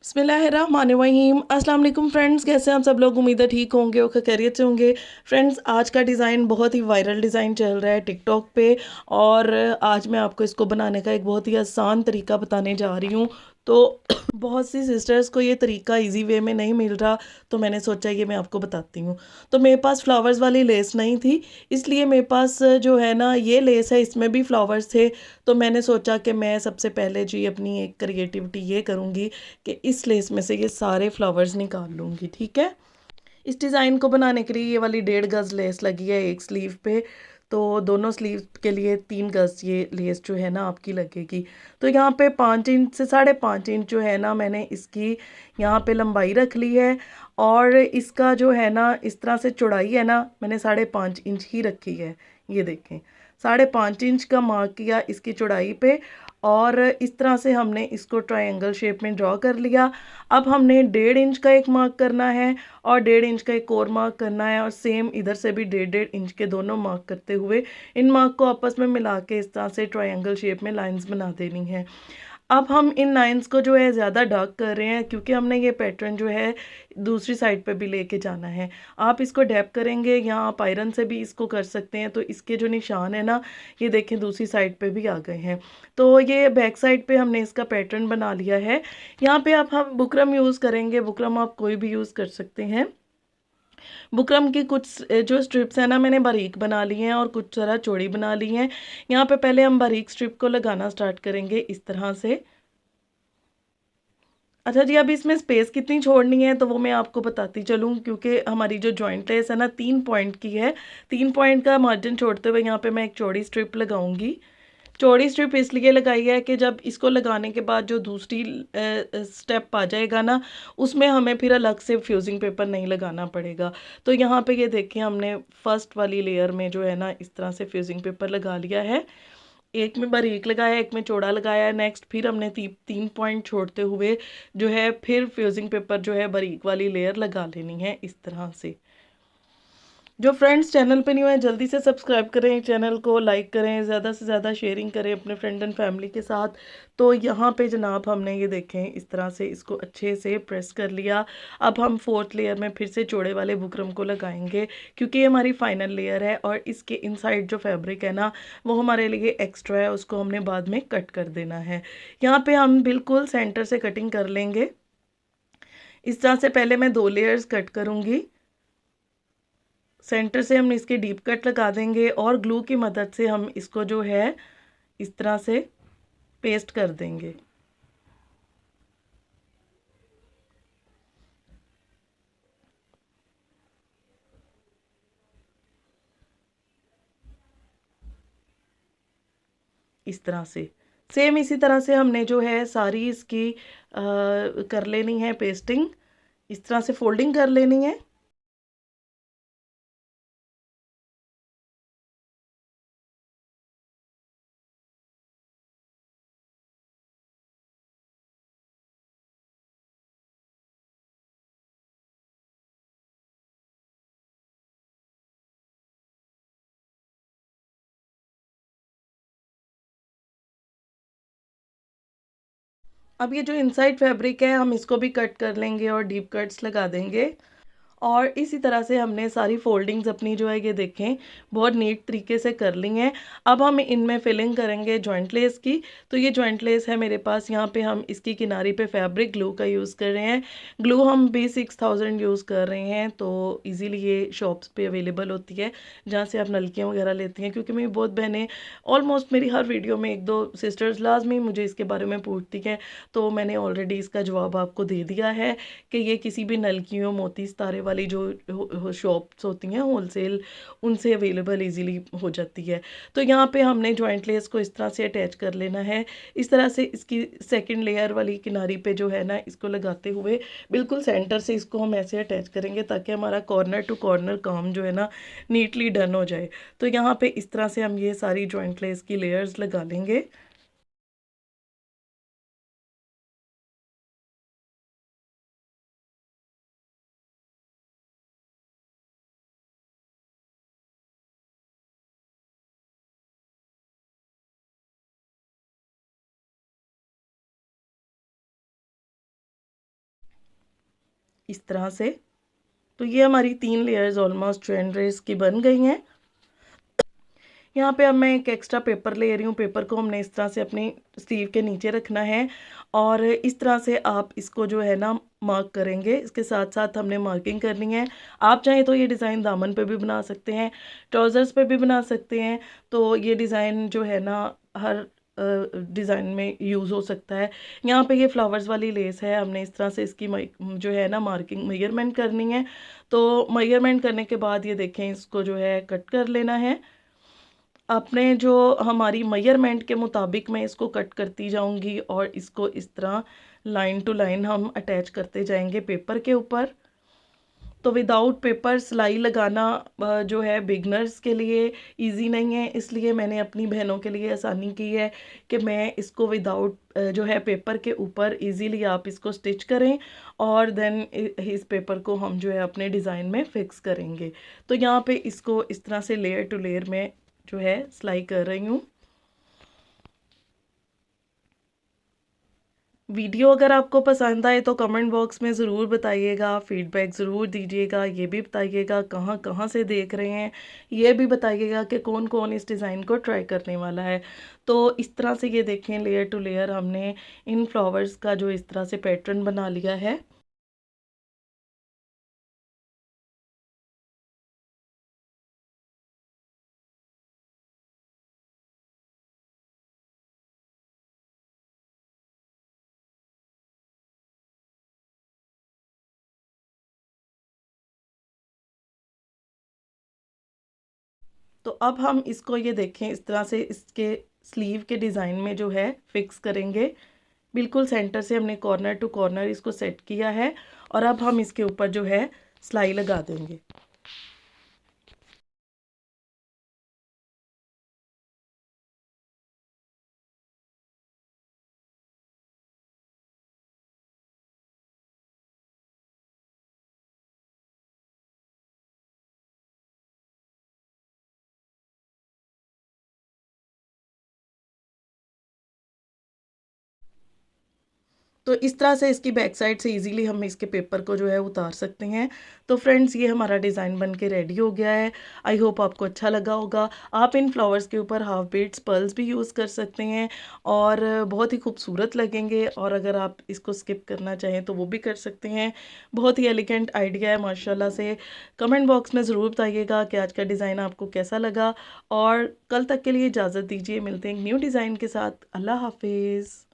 बिस्मिल्लाहिर्रहमानिर्रहीम। अस्सलाम वालेकुम फ्रेंड्स, कैसे हैं आप सब लोग। उम्मीद है ठीक होंगे और खैरियत से होंगे। फ्रेंड्स, आज का डिज़ाइन बहुत ही वायरल डिज़ाइन चल रहा है टिकटॉक पे, और आज मैं आपको इसको बनाने का एक बहुत ही आसान तरीका बताने जा रही हूँ। तो बहुत सी सिस्टर्स को ये तरीका इजी वे में नहीं मिल रहा, तो मैंने सोचा ये मैं आपको बताती हूँ। तो मेरे पास फ्लावर्स वाली लेस नहीं थी, इसलिए मेरे पास जो है ना ये लेस है, इसमें भी फ्लावर्स थे। तो मैंने सोचा कि मैं सबसे पहले जी अपनी एक क्रिएटिविटी ये करूँगी कि इस लेस में से ये सारे फ्लावर्स निकाल लूँगी। ठीक है। इस डिज़ाइन को बनाने के लिए ये वाली 1.5 गज लेस लगी है एक स्लीव पे। तो दोनों स्लीव के लिए 3 गज ये लेस जो है ना आपकी लगेगी। तो यहाँ पे 5 इंच से 5.5 इंच जो है ना मैंने इसकी यहाँ पे लंबाई रख ली है। और इसका जो है ना इस तरह से चौड़ाई है ना मैंने 5.5 इंच ही रखी है। ये देखें, 5.5 इंच का मार्क किया इसकी चौड़ाई पे, और इस तरह से हमने इसको ट्रायंगल शेप में ड्रॉ कर लिया। अब हमने 1.5 इंच का एक मार्क करना है और 1.5 इंच का एक और मार्क करना है, और सेम इधर से भी 1.5 इंच के दोनों मार्क करते हुए इन मार्क को आपस में मिला के इस तरह से ट्रायंगल शेप में लाइंस बना देनी है। अब हम इन लाइंस को जो है ज़्यादा डार्क कर रहे हैं, क्योंकि हमने ये पैटर्न जो है दूसरी साइड पे भी लेके जाना है। आप इसको डैप करेंगे या आप आयरन से भी इसको कर सकते हैं। तो इसके जो निशान है ना, ये देखें दूसरी साइड पे भी आ गए हैं। तो ये बैक साइड पे हमने इसका पैटर्न बना लिया है। यहाँ पे आप हम बुकरम यूज़ करेंगे, बुकरम आप कोई भी यूज़ कर सकते हैं। बुकरम की कुछ जो स्ट्रिप्स हैं ना मैंने बारीक बना ली हैं और कुछ ज़रा चौड़ी बना ली हैं। यहाँ पे पहले हम बारीक स्ट्रिप को लगाना स्टार्ट करेंगे इस तरह से। अच्छा जी, अब इसमें स्पेस कितनी छोड़नी है तो वो मैं आपको बताती चलूँ, क्योंकि हमारी जो जॉइंट लेस है ना 3 पॉइंट की है। 3 पॉइंट का मार्जिन छोड़ते हुए यहाँ पे मैं एक चौड़ी स्ट्रिप लगाऊंगी। चौड़ी स्ट्रिप इसलिए लगाई है कि जब इसको लगाने के बाद जो दूसरी स्टेप आ जाएगा ना, उसमें हमें फिर अलग से फ्यूजिंग पेपर नहीं लगाना पड़ेगा। तो यहाँ पे ये देखिए हमने फर्स्ट वाली लेयर में जो है ना इस तरह से फ्यूजिंग पेपर लगा लिया है। एक में बारीक लगाया, एक में चौड़ा लगाया है। नेक्स्ट फिर हमने 3 पॉइंट छोड़ते हुए जो है फिर फ्यूजिंग पेपर जो है बारीक वाली लेयर लगा लेनी है इस तरह से। जो फ्रेंड्स चैनल पे न्यू है जल्दी से सब्सक्राइब करें, चैनल को लाइक करें, ज़्यादा से ज़्यादा शेयरिंग करें अपने फ्रेंड एंड फैमिली के साथ। तो यहाँ पे जनाब हमने ये देखें इस तरह से इसको अच्छे से प्रेस कर लिया। अब हम फोर्थ लेयर में फिर से चौड़े वाले बुकरम को लगाएंगे, क्योंकि ये हमारी फाइनल लेयर है और इसके इनसाइड जो फैब्रिक है ना वो हमारे लिए एक्स्ट्रा है, उसको हमने बाद में कट कर देना है। यहाँ पे हम बिल्कुल सेंटर से कटिंग कर लेंगे। इस तरह से पहले मैं 2 लेयर्स कट करूँगी। सेंटर से हम इसके डीप कट लगा देंगे और ग्लू की मदद से हम इसको जो है इस तरह से पेस्ट कर देंगे। इस तरह से सेम इसी तरह से हमने जो है सारी इसकी कर लेनी है पेस्टिंग। इस तरह से फोल्डिंग कर लेनी है। अब ये जो इनसाइड फैब्रिक है हम इसको भी कट कर लेंगे और डीप कट्स लगा देंगे। और इसी तरह से हमने सारी फोल्डिंग्स अपनी जो है ये देखें बहुत नीट तरीके से कर ली हैं। अब हम इनमें फिलिंग करेंगे जॉइंट लेस की। तो ये जॉइंट लेस है मेरे पास। यहाँ पे हम इसकी किनारी पे फैब्रिक ग्लू का यूज़ कर रहे हैं। ग्लू हम भी 6000 यूज़ कर रहे हैं, तो इजीली ये शॉप्स पे अवेलेबल होती है जहाँ से आप नलकियाँ वगैरह लेती हैं। क्योंकि मेरी बहुत बहनें ऑलमोस्ट मेरी हर वीडियो में एक दो सिस्टर्स लाजमी मुझे इसके बारे में पूछती हैं, तो मैंने ऑलरेडी इसका जवाब आपको दे दिया है कि ये किसी भी नलकियों मोती सितारे वाली जो शॉप्स होती हैं होलसेल, उनसे अवेलेबल इजीली हो जाती है। तो यहाँ पे हमने जॉइंट लेस को इस तरह से अटैच कर लेना है। इस तरह से इसकी सेकंड लेयर वाली किनारी पे जो है ना इसको लगाते हुए बिल्कुल सेंटर से इसको हम ऐसे अटैच करेंगे ताकि हमारा कॉर्नर टू कॉर्नर काम जो है ना नीटली डन हो जाए। तो यहाँ पे इस तरह से हम ये सारी जॉइंट लेस की लेयर्स लगा लेंगे। इस तरह से। तो ये हमारी 3 लेयर्स ऑलमोस्ट ट्रेंड ड्रेस की बन गई हैं। यहाँ पे अब मैं एक एक्स्ट्रा पेपर ले रही हूँ। पेपर को हमने इस तरह से अपनी स्लीव के नीचे रखना है और इस तरह से आप इसको जो है ना मार्क करेंगे। इसके साथ साथ हमने मार्किंग करनी है। आप चाहें तो ये डिज़ाइन दामन पे भी बना सकते हैं, ट्राउज़र्स पे भी बना सकते हैं। तो ये डिज़ाइन जो है ना हर डिज़ाइन में यूज़ हो सकता है। यहाँ पे ये फ्लावर्स वाली लेस है, हमने इस तरह से इसकी जो है ना मार्किंग मेजरमेंट करनी है। तो मेजरमेंट करने के बाद ये देखें, इसको जो है कट कर लेना है। आपने जो हमारी मेजरमेंट के मुताबिक मैं इसको कट करती जाऊंगी और इसको इस तरह लाइन टू लाइन हम अटैच करते जाएंगे पेपर के ऊपर। तो विदाउट पेपर सिलाई लगाना जो है बिगनर्स के लिए इजी नहीं है, इसलिए मैंने अपनी बहनों के लिए आसानी की है कि मैं इसको विदाउट जो है पेपर के ऊपर इजीली आप इसको स्टिच करें और देन इस पेपर को हम जो है अपने डिज़ाइन में फिक्स करेंगे। तो यहाँ पे इसको इस तरह से लेयर टू लेयर में जो है सिलाई कर रही हूँ। वीडियो अगर आपको पसंद आए तो कमेंट बॉक्स में ज़रूर बताइएगा, फीडबैक ज़रूर दीजिएगा। ये भी बताइएगा कहाँ कहाँ से देख रहे हैं, ये भी बताइएगा कि कौन कौन इस डिज़ाइन को ट्राई करने वाला है। तो इस तरह से ये देखें, लेयर टू लेयर हमने इन फ्लावर्स का जो इस तरह से पैटर्न बना लिया है। तो अब हम इसको ये देखें, इस तरह से इसके स्लीव के डिज़ाइन में जो है फिक्स करेंगे। बिल्कुल सेंटर से हमने कॉर्नर टू कॉर्नर इसको सेट किया है और अब हम इसके ऊपर जो है सिलाई लगा देंगे। तो इस तरह से इसकी बैक साइड से इजीली हम इसके पेपर को जो है उतार सकते हैं। तो फ्रेंड्स, ये हमारा डिज़ाइन बन के रेडी हो गया है। आई होप आपको अच्छा लगा होगा। आप इन फ्लावर्स के ऊपर हाफ बीड्स पर्ल्स भी यूज़ कर सकते हैं और बहुत ही खूबसूरत लगेंगे। और अगर आप इसको स्किप करना चाहें तो वो भी कर सकते हैं। बहुत ही एलिगेंट आइडिया है माशाल्लाह से। कमेंट बॉक्स में ज़रूर बताइएगा कि आज का डिज़ाइन आपको कैसा लगा और कल तक के लिए इजाज़त दीजिए। मिलते हैं एक न्यू डिज़ाइन के साथ। अल्लाह हाफिज़।